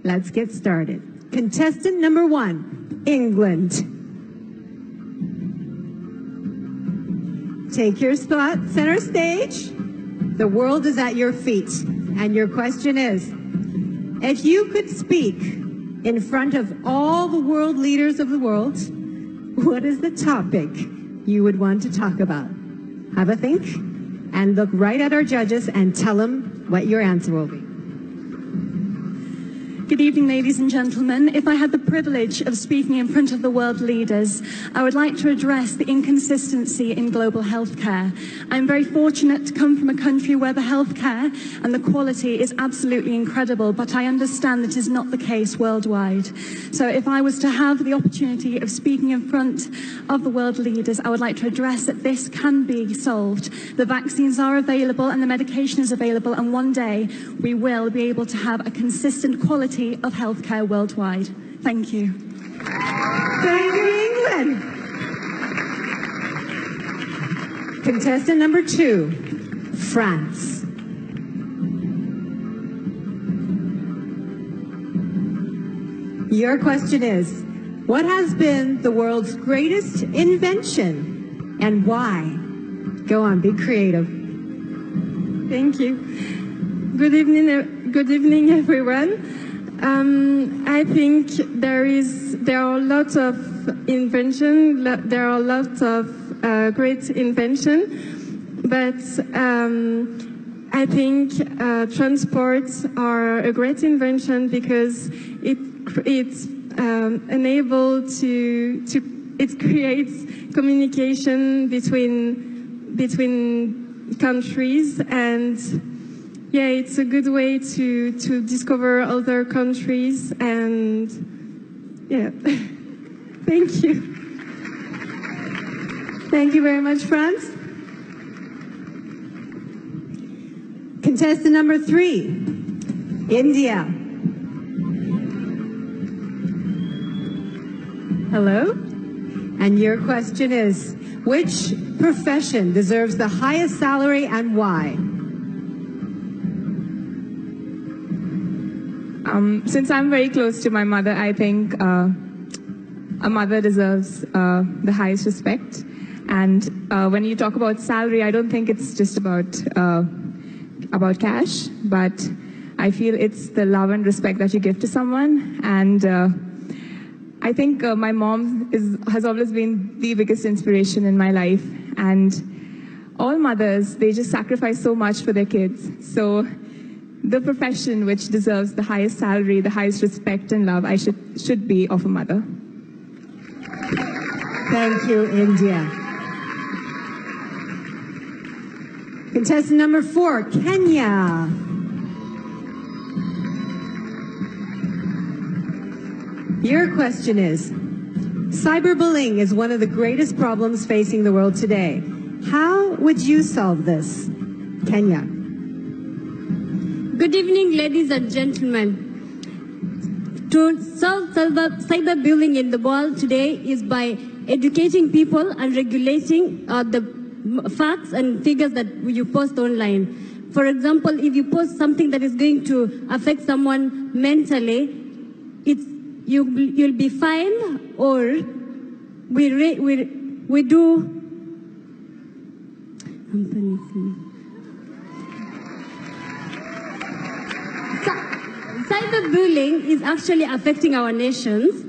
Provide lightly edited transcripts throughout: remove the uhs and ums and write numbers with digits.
Let's get started. Contestant number 1, England. Take your spot, center stage. The world is at your feet. And your question is, if you could speak in front of all the world leaders of the world, what is the topic you would want to talk about? Have a think and look right at our judges and tell them what your answer will be. Good evening, ladies and gentlemen. If I had the privilege of speaking in front of the world leaders, I would like to address the inconsistency in global healthcare. I'm very fortunate to come from a country where the healthcare and the quality is absolutely incredible, but I understand that is not the case worldwide. So if I was to have the opportunity of speaking in front of the world leaders, I would like to address that this can be solved. The vaccines are available and the medication is available, and one day we will be able to have a consistent quality of healthcare worldwide. Thank you. Thank you, England. Contestant number 2, France. Your question is, what has been the world's greatest invention and why? Go on, be creative. Thank you. Good evening, everyone. I think there are lots of invention. There are lots of great invention, but I think transports are a great invention because it's enabled it creates communication between countries, and yeah, it's a good way to discover other countries, and yeah. Thank you. Thank you very much, France. Contestant number 3, India. Hello? And your question is, which profession deserves the highest salary and why? Since I'm very close to my mother, I think a mother deserves the highest respect. And when you talk about salary, I don't think it's just about cash, but I feel it's the love and respect that you give to someone. And I think my mom has always been the biggest inspiration in my life. And all mothers, they just sacrifice so much for their kids. So the profession which deserves the highest salary, the highest respect and love, I should be of a mother. Thank you, India. Contestant number 4, Kenya. Your question is, cyberbullying is one of the greatest problems facing the world today. How would you solve this? Kenya. Good evening, ladies and gentlemen. To solve cyberbullying in the world today is by educating people and regulating the facts and figures that you post online. For example, if you post something that is going to affect someone mentally, you'll be fined, or we do. Cyberbullying is actually affecting our nations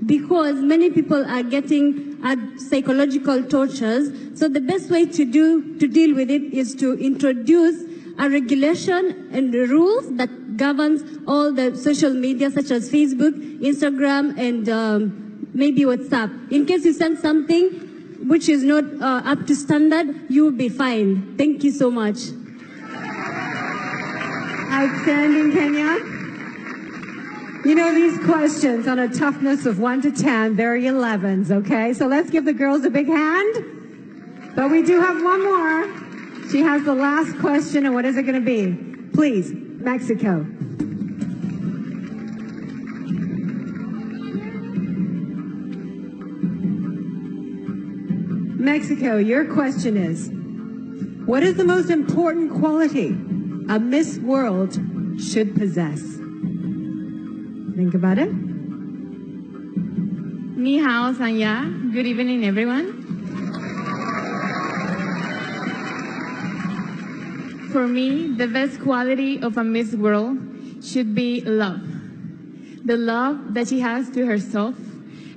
because many people are getting psychological tortures. So the best way to deal with it is to introduce a regulation and rules that governs all the social media such as Facebook, Instagram, and maybe WhatsApp. In case you send something which is not up to standard, you will be fined. Thank you so much. Outstanding, Kenya. You know, these questions on a toughness of 1 to 10, they're 11s, okay? So let's give the girls a big hand. But we do have one more. She has the last question, and what is it going to be? Please, Mexico. Mexico, your question is, what is the most important quality a Miss World should possess? Think about it. Ni hao, Sanya. Good evening, everyone. For me, the best quality of a Miss World should be love. The love that she has to herself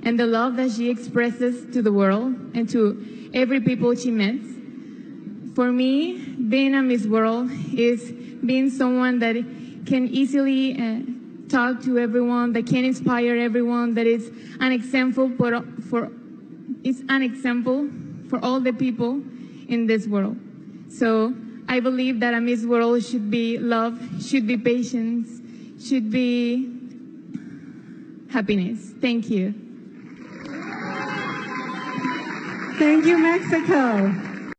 and the love that she expresses to the world and to every people she meets. For me, being a Miss World is being someone that can easily talk to everyone, that can inspire everyone, that is an example for all the people in this world. So I believe that a Miss World should be love, should be patience, should be happiness. Thank you. Thank you, Mexico.